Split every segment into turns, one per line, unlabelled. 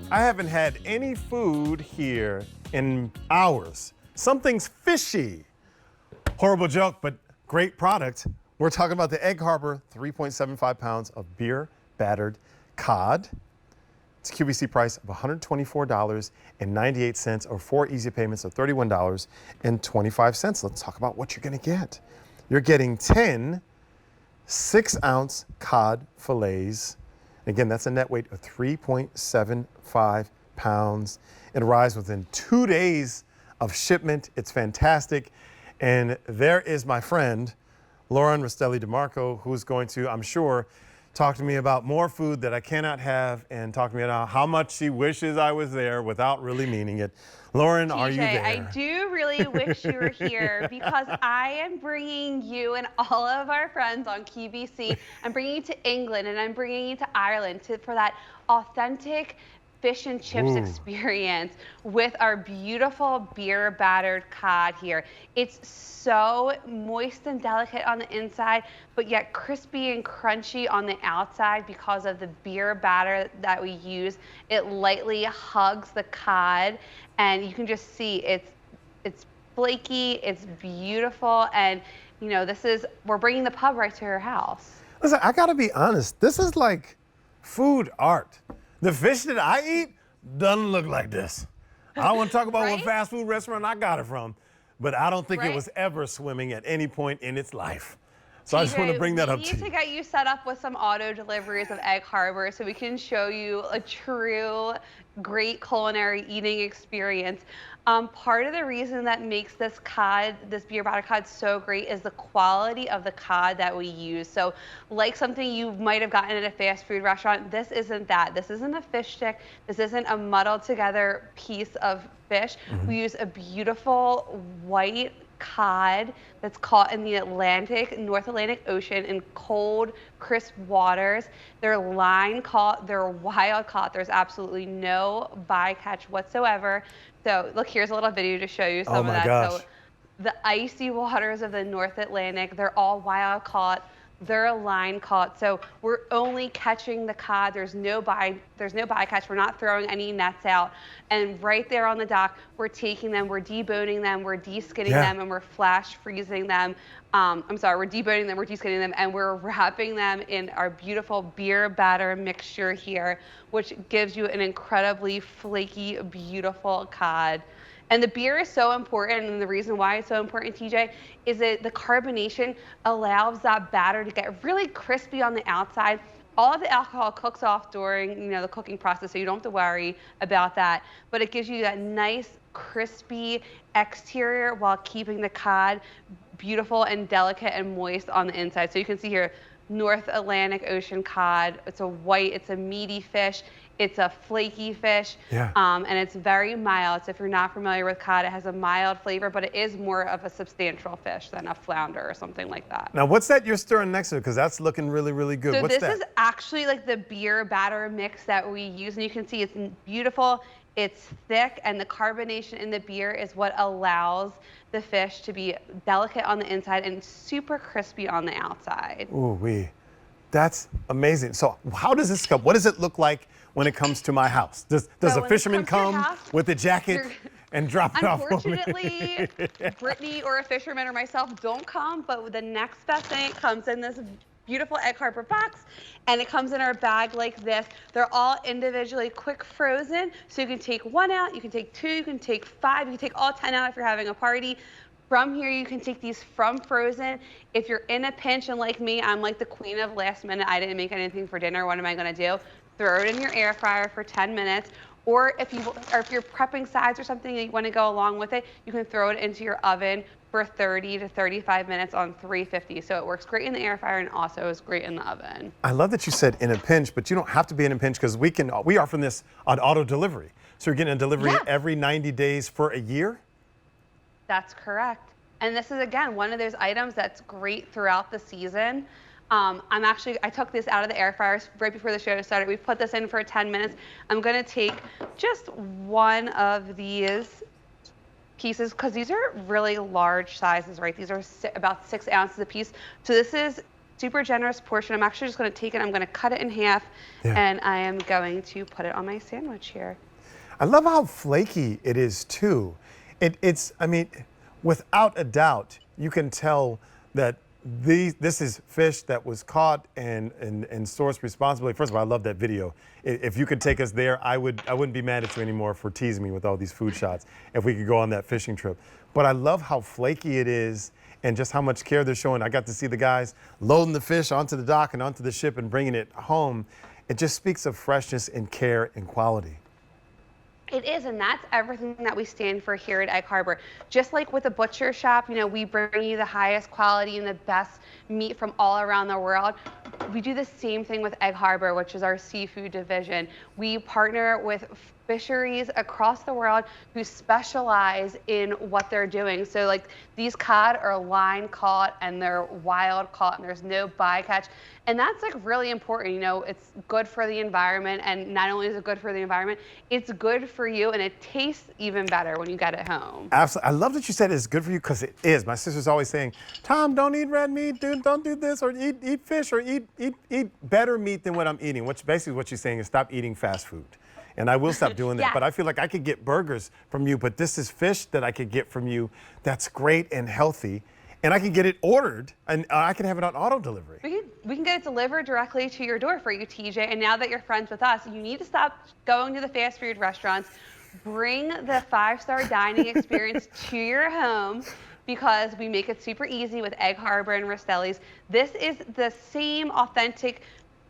I haven't had any food here in hours. Something's fishy. Horrible joke, but great product. We're talking about the Egg Harbor 3.75 pounds of beer battered cod. It's a QVC price of $124.98 or 4 easy payments of $31.25. Let's talk about what you're going to get. You're getting 10 6-ounce cod fillets. Again, that's a net weight of 3.75 pounds. It arrives within 2 days of shipment. It's fantastic. And there is my friend, Lauren Rostelli DeMarco, who's going to, I'm sure, talk to me about more food that I cannot have and talk to me about how much she wishes I was there without really meaning it. Lauren, are you there?
I do really wish you were here because I am bringing you and all of our friends on QVC, I'm bringing you to England and I'm bringing you to Ireland for that authentic fish and chips experience with our beautiful beer battered cod here. It's so moist and delicate on the inside, but yet crispy and crunchy on the outside because of the beer batter that we use. It lightly hugs the cod, and you can just see it's flaky, it's beautiful, and you know, we're bringing the pub right to your house.
Listen, I gotta be honest, this is like food art. The fish that I eat doesn't look like this. I don't want to talk about
Right?
what fast food restaurant I got it from, but I don't think it
Right?
was ever swimming at any point in its life. So I just want to bring that up to
We need to get you set up with some auto deliveries of Egg Harbor so we can show you a true great culinary eating experience. Part of the reason that makes this beer battered cod so great is the quality of the cod that we use. So like something you might have gotten at a fast food restaurant, this isn't that. This isn't a fish stick. This isn't a muddled together piece of fish. We use a beautiful white cod that's caught in the North Atlantic Ocean in cold, crisp waters. They're line caught, they're wild caught. There's absolutely no bycatch whatsoever. So look, here's a little video to show you some of that.
Gosh.
So the icy waters of the North Atlantic, they're all wild caught. They're line caught, so we're only catching the cod. There's no bycatch. We're not throwing any nets out. And right there on the dock, we're taking them, we're deboning them, we're deskinning them, and we're flash freezing them. We're deboning them, we're deskinning them, and we're wrapping them in our beautiful beer batter mixture here, which gives you an incredibly flaky, beautiful cod. And the beer is so important, and the reason why it's so important, TJ, is that the carbonation allows that batter to get really crispy on the outside. All of the alcohol cooks off during, the cooking process, so you don't have to worry about that. But it gives you that nice, crispy exterior while keeping the cod beautiful and delicate and moist on the inside. So you can see here, North Atlantic Ocean cod. It's a meaty fish. It's a flaky fish, and it's very mild. So if you're not familiar with cod, it has a mild flavor, but it is more of a substantial fish than a flounder or something like that.
Now, what's that you're stirring next to it? Because that's looking really, really good.
So
What's that?
This is actually like the beer batter mix that we use, and you can see it's beautiful. It's thick, and the carbonation in the beer is what allows the fish to be delicate on the inside and super crispy on the outside.
Ooh-wee. That's amazing. So how does this come? What does it look like when it comes to my house? Does a fisherman come with a jacket and drop it off for me?
Unfortunately, Brittany or a fisherman or myself don't come, but the next best thing, it comes in this beautiful Egg Harbor box, and it comes in our bag like this. They're all individually quick frozen, so you can take one out, you can take two, you can take 5, you can take all 10 out if you're having a party. From here, you can take these from frozen. If you're in a pinch, and like me, I'm like the queen of last minute, I didn't make anything for dinner, what am I gonna do? Throw it in your air fryer for 10 minutes. Or if you're prepping sides or something and you wanna go along with it, you can throw it into your oven for 30 to 35 minutes on 350. So it works great in the air fryer and also is great in the oven.
I love that you said in a pinch, but you don't have to be in a pinch because we are from this on auto delivery. So you're getting a delivery every 90 days for a year?
That's correct. And this is, again, one of those items that's great throughout the season. I took this out of the air fryer right before the show started. We put this in for 10 minutes. I'm gonna take just one of these pieces because these are really large sizes, right? These are about 6 ounces a piece. So this is super generous portion. I'm actually just going to take it, I'm going to cut it in half, and I am going to put it on my sandwich here.
I love how flaky it is too. I mean, without a doubt, you can tell that this is fish that was caught and sourced responsibly. First of all, I love that video. If you could take us there, I wouldn't be mad at you anymore for teasing me with all these food shots if we could go on that fishing trip. But I love how flaky it is and just how much care they're showing. I got to see the guys loading the fish onto the dock and onto the ship and bringing it home. It just speaks of freshness and care and quality.
It is, and that's everything that we stand for here at Egg Harbor. Just like with a butcher shop, you know, we bring you the highest quality and the best meat from all around the world. We do the same thing with Egg Harbor, which is our seafood division. We partner with fisheries across the world who specialize in what they're doing. So like these cod are line caught and they're wild caught and there's no bycatch. And that's like really important. You know, it's good for the environment, and not only is it good for the environment, it's good for you, and it tastes even better when you get it home.
Absolutely. I love that you said it's good for you, because it is. My sister's always saying, Tom, don't eat red meat, dude, don't do this, or eat fish, or eat better meat than what I'm eating, which basically what she's saying is stop eating fast food. And I will stop doing that.
Yes.
But I feel like I could get burgers from you, but this is fish that I could get from you that's great and healthy. And I can get it ordered, and I can have it on auto delivery.
We can get it delivered directly to your door for you, TJ. And now that you're friends with us, you need to stop going to the fast food restaurants. Bring the 5-star dining experience to your home, because we make it super easy with Egg Harbor and Rostelli's. This is the same authentic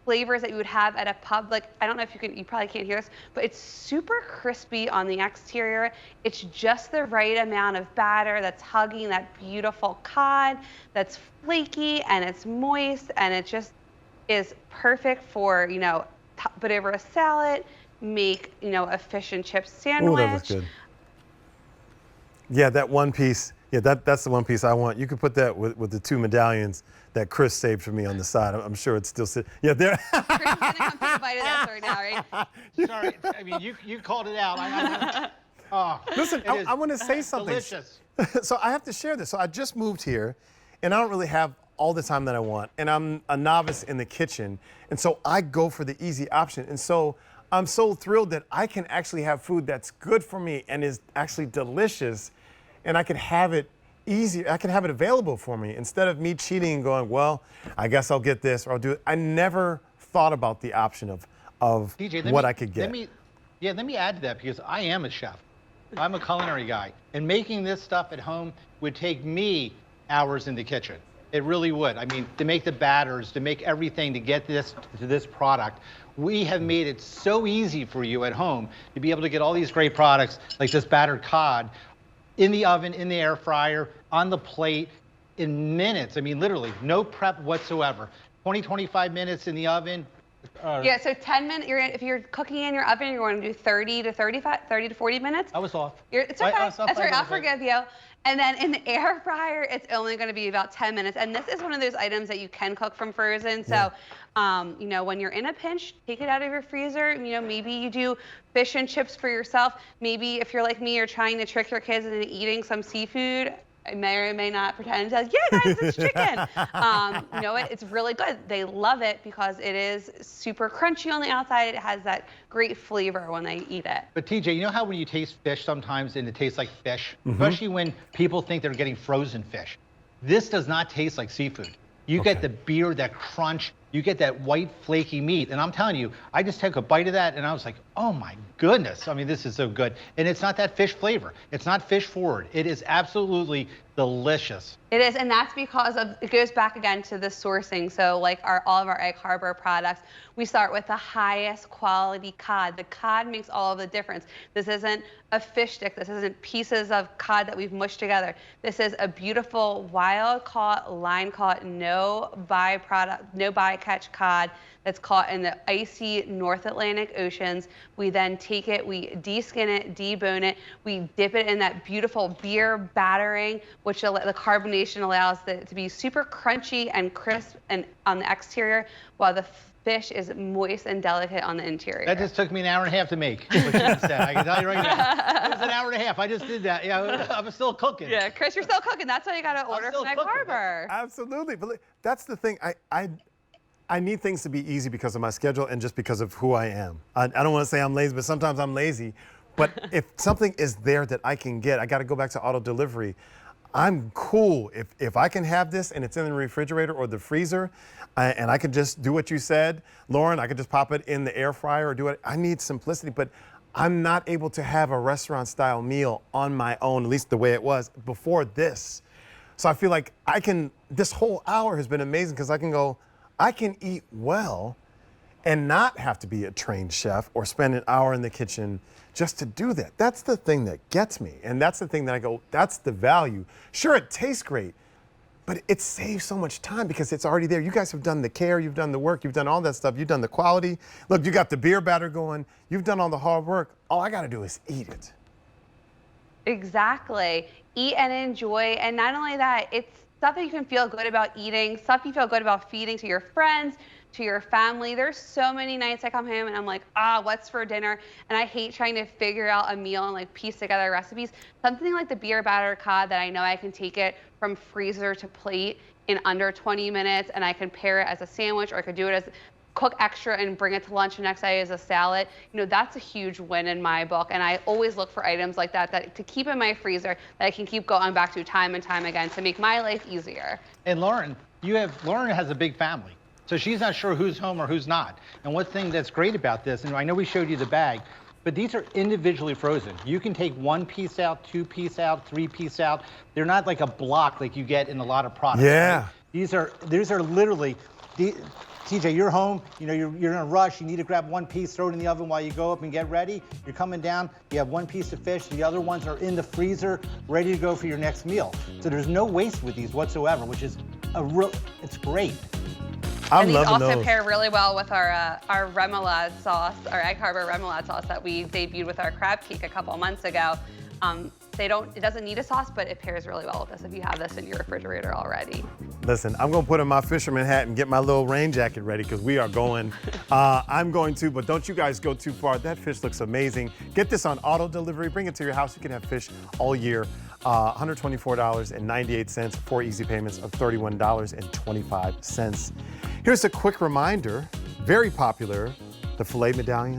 flavors that you would have at a pub. Like, I don't know if you probably can't hear this, but it's super crispy on the exterior. It's just the right amount of batter that's hugging that beautiful cod, that's flaky and it's moist, and it just is perfect for, you know, put over a salad, make, you know, a fish and chip sandwich.
Ooh, that looks good. Yeah, that one piece. Yeah, that's the one piece I want. You could put that with the 2 medallions that Chris saved for me on the side. I'm sure it's still sitting. Yeah, there.
Chris is gonna come take a bite of this right now, right?
Sorry, I mean, you called it out.
Listen, I want to say something.
Delicious.
So I have to share this. So I just moved here, and I don't really have all the time that I want, and I'm a novice in the kitchen, and so I go for the easy option. And so I'm so thrilled that I can actually have food that's good for me and is actually delicious, and I can have it easy. I can have it available for me instead of me cheating and going, well, I guess I'll get this or I'll do it. I never thought about the option of
DJ,
what I could get.
Let me add to that, because I am a chef. I'm a culinary guy, and making this stuff at home would take me hours in the kitchen. It really would. I mean, to make the batters, to make everything, to get this to this product. We have made it so easy for you at home to be able to get all these great products like this battered cod in the oven, in the air fryer, on the plate, in minutes. I mean, literally, no prep whatsoever. 20, 25 minutes in the oven.
Yeah, so 10 minutes, if you're cooking in your oven, you're going to do 30 to 40 minutes.
I was off.
It's okay. That's all right, I'll forgive you. And then in the air fryer, it's only going to be about 10 minutes. And this is one of those items that you can cook from frozen. So, you know, when you're in a pinch, take it out of your freezer. You know, maybe you do fish and chips for yourself. Maybe if you're like me, you're trying to trick your kids into eating some seafood. I may or may not pretend to, yeah, guys, it's chicken. You know, it's really good. They love it because it is super crunchy on the outside. It has that great flavor when they eat it.
But TJ, you know how when you taste fish sometimes and it tastes like fish, especially when people think they're getting frozen fish. This does not taste like seafood. You get the beer, that crunch, you get that white flaky meat. And I'm telling you, I just took a bite of that and I was like, oh my goodness. I mean, this is so good. And it's not that fish flavor. It's not fish forward. It is absolutely delicious.
It is, and that's because it goes back again to the sourcing. So like all of our Egg Harbor products, we start with the highest quality cod. The cod makes all of the difference. This isn't a fish stick. This isn't pieces of cod that we've mushed together. This is a beautiful wild caught, line caught, no byproduct, no bycatch bycatch cod that's caught in the icy North Atlantic oceans. We then take it, we de-skin it, debone it, we dip it in that beautiful beer battering, which the carbonation allows it to be super crunchy and crisp and on the exterior, while the fish is moist and delicate on the interior.
That just took me an hour and a half to make. What you just said. I can tell you right now. It was an hour and a half. I just did that. Yeah, I'm still cooking.
Yeah, Chris, you're still cooking. That's why you got to order from Egg Harbor.
Absolutely. But that's the thing. I need things to be easy because of my schedule and just because of who I am. I don't want to say I'm lazy, but sometimes I'm lazy. But if something is there that I can get, I got to go back to auto delivery. I'm cool if I can have this and it's in the refrigerator or the freezer, and I could just do what you said, Lauren. I could just pop it in the air fryer or do it. I need simplicity, but I'm not able to have a restaurant-style meal on my own, at least the way it was before this. So I feel like this whole hour has been amazing because I can eat well and not have to be a trained chef or spend an hour in the kitchen just to do that. That's the thing that gets me. And that's the thing that I go, that's the value. Sure, it tastes great, but it saves so much time because it's already there. You guys have done the care, you've done the work, you've done all that stuff, you've done the quality. Look, you got the beer batter going, you've done all the hard work. All I gotta do is eat it.
Exactly. Eat and enjoy. And not only that, it's stuff that you can feel good about eating, stuff you feel good about feeding to your friends, to your family. There's so many nights I come home and I'm like, what's for dinner? And I hate trying to figure out a meal and like piece together recipes. Something like the beer battered cod that I know I can take it from freezer to plate in under 20 minutes, and I can pair it as a sandwich, or I could do it as cook extra and bring it to lunch the next day as a salad. You know, that's a huge win in my book. And I always look for items like that to keep in my freezer that I can keep going back to time and time again to make my life easier.
And Lauren has a big family. So she's not sure who's home or who's not. And one thing that's great about this, and I know we showed you the bag, but these are individually frozen. You can take 1 piece out, 2 piece out, 3 piece out. They're not like a block like you get in a lot of products.
Yeah.
Right? These are literally, TJ, you're home, you're in a rush, you need to grab 1 piece, throw it in the oven while you go up and get ready. You're coming down, you have 1 piece of fish, the other ones are in the freezer, ready to go for your next meal. So there's no waste with these whatsoever, which is it's great.
And these also pair really well with our remoulade sauce, our Egg Harbor remoulade sauce that we debuted with our crab cake a couple months ago. It doesn't need a sauce, but it pairs really well with this if you have this in your refrigerator already.
Listen, I'm gonna put on my fisherman hat and get my little rain jacket ready because we are going. I'm going to, but don't you guys go too far. That fish looks amazing. Get this on auto delivery, bring it to your house. You can have fish all year. $124.98, 4 easy payments of $31.25. Here's a quick reminder, very popular, the filet medallion.